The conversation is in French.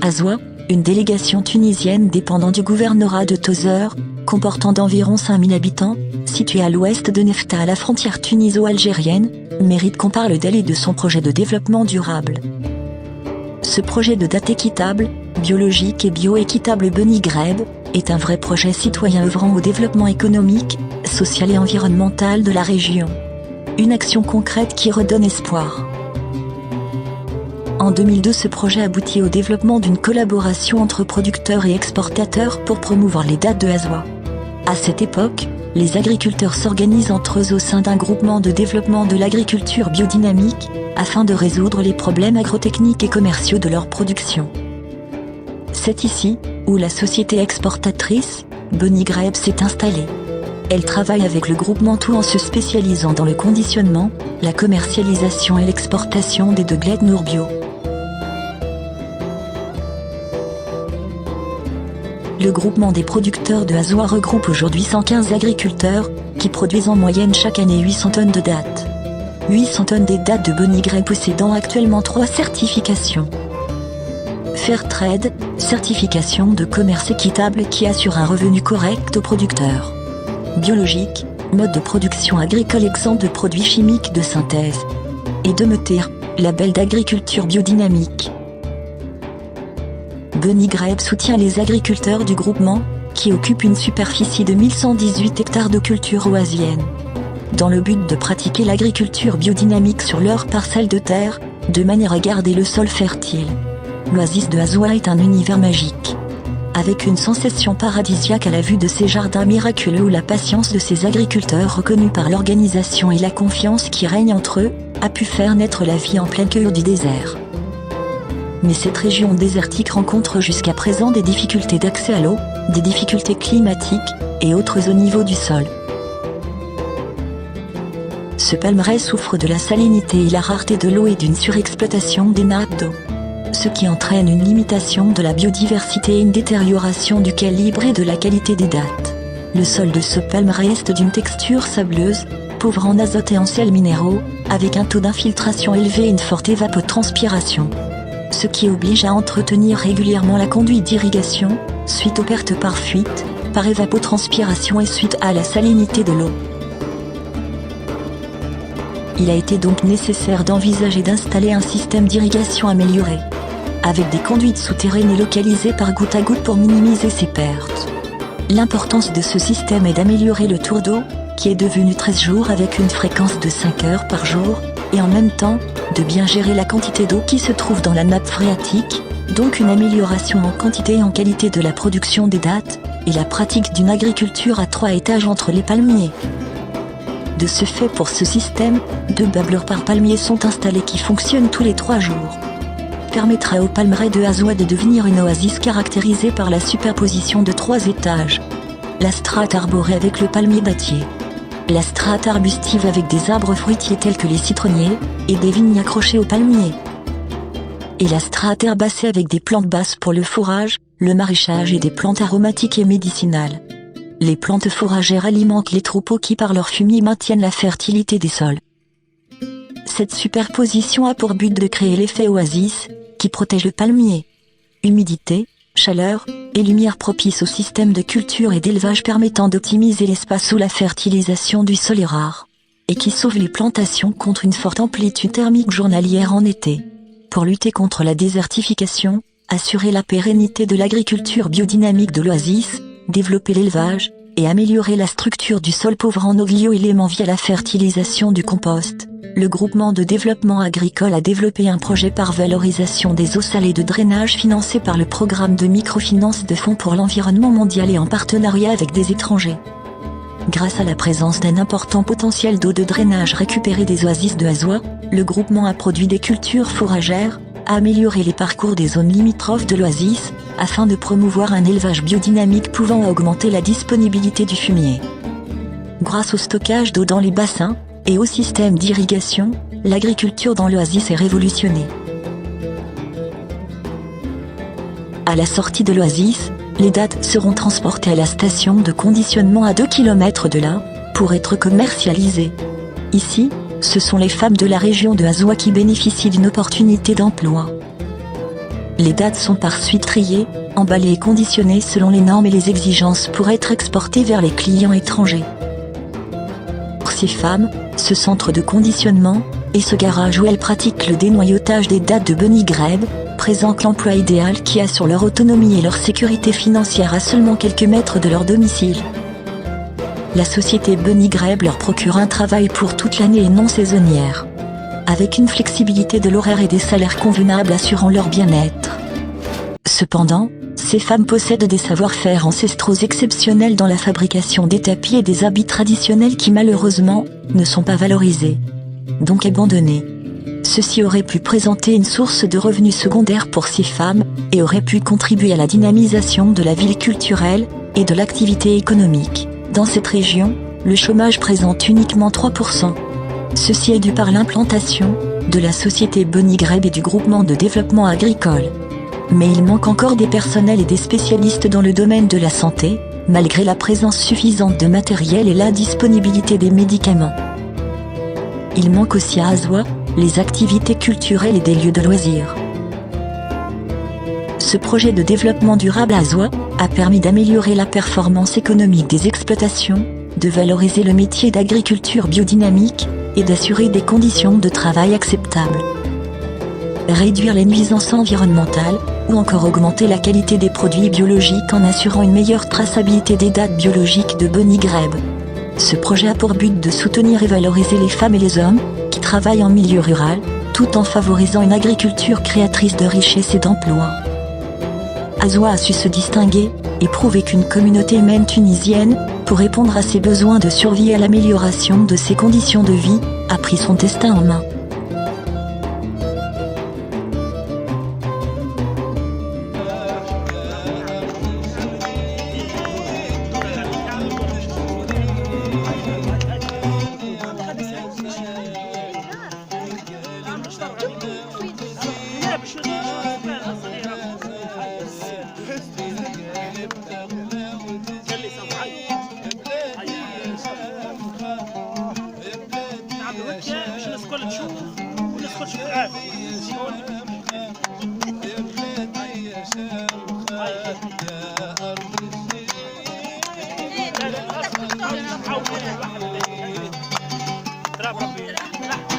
Azwa, une délégation tunisienne dépendant du gouvernorat de Tozeur, comportant d'environ 5000 habitants, située à l'ouest de Nefta à la frontière tuniso-algérienne, mérite qu'on parle d'elle et de son projet de développement durable. Ce projet de date équitable, biologique et bioéquitable Beni Greb, est un vrai projet citoyen œuvrant au développement économique, social et environnemental de la région. Une action concrète qui redonne espoir. En 2002, ce projet aboutit au développement d'une collaboration entre producteurs et exportateurs pour promouvoir les dattes de Azwa. À cette époque, les agriculteurs s'organisent entre eux au sein d'un groupement de développement de l'agriculture biodynamique, afin de résoudre les problèmes agrotechniques et commerciaux de leur production. C'est ici, où la société exportatrice, Beni Greb, s'est installée. Elle travaille avec le groupement tout en se spécialisant dans le conditionnement, la commercialisation et l'exportation des degleds Nour bio. Le groupement des producteurs de Azwa regroupe aujourd'hui 115 agriculteurs, qui produisent en moyenne chaque année 800 tonnes de dattes. 800 tonnes des dattes de Beni Greb possédant actuellement 3 certifications. Fairtrade, certification de commerce équitable qui assure un revenu correct aux producteurs. Biologique, mode de production agricole exempt de produits chimiques de synthèse. Et Demeter, label d'agriculture biodynamique. Beni Greb soutient les agriculteurs du groupement, qui occupent une superficie de 1118 hectares de culture oasienne. Dans le but de pratiquer l'agriculture biodynamique sur leurs parcelles de terre, de manière à garder le sol fertile. L'oasis de Azwa est un univers magique. Avec une sensation paradisiaque à la vue de ces jardins miraculeux où la patience de ces agriculteurs reconnus par l'organisation et la confiance qui règne entre eux, a pu faire naître la vie en plein cœur du désert. Mais cette région désertique rencontre jusqu'à présent des difficultés d'accès à l'eau, des difficultés climatiques, et autres au niveau du sol. Ce palmeraie souffre de la salinité et la rareté de l'eau et d'une surexploitation des nappes d'eau. Ce qui entraîne une limitation de la biodiversité et une détérioration du calibre et de la qualité des dattes. Le sol de ce palmeraie est d'une texture sableuse, pauvre en azote et en sels minéraux, avec un taux d'infiltration élevé et une forte évapotranspiration. Ce qui oblige à entretenir régulièrement la conduite d'irrigation, suite aux pertes par fuite, par évapotranspiration et suite à la salinité de l'eau. Il a été donc nécessaire d'envisager d'installer un système d'irrigation amélioré, avec des conduites souterraines et localisées par goutte à goutte pour minimiser ces pertes. L'importance de ce système est d'améliorer le tour d'eau, qui est devenu 13 jours avec une fréquence de 5 heures par jour, et en même temps, de bien gérer la quantité d'eau qui se trouve dans la nappe phréatique, donc une amélioration en quantité et en qualité de la production des dattes, et la pratique d'une agriculture à 3 étages entre les palmiers. De ce fait, pour ce système, 2 babbleurs par palmier sont installés qui fonctionnent tous les 3 jours. Permettra au palmeraie de Azwa de devenir une oasis caractérisée par la superposition de 3 étages. La strate arborée avec le palmier battier. La strate arbustive avec des arbres fruitiers tels que les citronniers, et des vignes accrochées aux palmiers. Et la strate herbacée avec des plantes basses pour le fourrage, le maraîchage et des plantes aromatiques et médicinales. Les plantes fourragères alimentent les troupeaux qui par leur fumier maintiennent la fertilité des sols. Cette superposition a pour but de créer l'effet oasis, qui protège le palmier. Humidité, chaleur, et lumière propice au système de culture et d'élevage permettant d'optimiser l'espace où la fertilisation du sol est rare. Et qui sauve les plantations contre une forte amplitude thermique journalière en été. Pour lutter contre la désertification, assurer la pérennité de l'agriculture biodynamique de l'oasis, développer l'élevage, et améliorer la structure du sol pauvre en oligo-éléments via la fertilisation du compost. Le groupement de développement agricole a développé un projet par valorisation des eaux salées de drainage financé par le programme de microfinance de Fonds pour l'environnement mondial et en partenariat avec des étrangers. Grâce à la présence d'un important potentiel d'eau de drainage récupérée des oasis de Azwa, le groupement a produit des cultures fourragères, a amélioré les parcours des zones limitrophes de l'oasis, afin de promouvoir un élevage biodynamique pouvant augmenter la disponibilité du fumier. Grâce au stockage d'eau dans les bassins, et au système d'irrigation, l'agriculture dans l'oasis est révolutionnée. À la sortie de l'oasis, les dattes seront transportées à la station de conditionnement à 2 km de là, pour être commercialisées. Ici, ce sont les femmes de la région de Azwa qui bénéficient d'une opportunité d'emploi. Les dattes sont par suite triées, emballées et conditionnées selon les normes et les exigences pour être exportées vers les clients étrangers. Pour ces femmes, ce centre de conditionnement, et ce garage où elles pratiquent le dénoyautage des dattes de Bunny Greb, présente l'emploi idéal qui assure leur autonomie et leur sécurité financière à seulement quelques mètres de leur domicile. La société Bunny Greb leur procure un travail pour toute l'année et non saisonnière, avec une flexibilité de l'horaire et des salaires convenables assurant leur bien-être. Cependant, ces femmes possèdent des savoir-faire ancestraux exceptionnels dans la fabrication des tapis et des habits traditionnels qui malheureusement, ne sont pas valorisés, donc abandonnés. Ceci aurait pu présenter une source de revenus secondaires pour ces femmes, et aurait pu contribuer à la dynamisation de la ville culturelle, et de l'activité économique. Dans cette région, le chômage présente uniquement 3%. Ceci est dû par l'implantation de la société Bunny Greb et du groupement de développement agricole. Mais il manque encore des personnels et des spécialistes dans le domaine de la santé, malgré la présence suffisante de matériel et la disponibilité des médicaments. Il manque aussi à Azua les activités culturelles et des lieux de loisirs. Ce projet de développement durable à Azua a permis d'améliorer la performance économique des exploitations, de valoriser le métier d'agriculture biodynamique et d'assurer des conditions de travail acceptables. Réduire les nuisances environnementales, ou encore augmenter la qualité des produits biologiques en assurant une meilleure traçabilité des dates biologiques de Bunny Greb. Ce projet a pour but de soutenir et valoriser les femmes et les hommes qui travaillent en milieu rural, tout en favorisant une agriculture créatrice de richesses et d'emplois. Azua a su se distinguer et prouver qu'une communauté humaine tunisienne, pour répondre à ses besoins de survie et à l'amélioration de ses conditions de vie, a pris son destin en main. باش الناس الكل تشوف والناس الكل تشوف العافيه.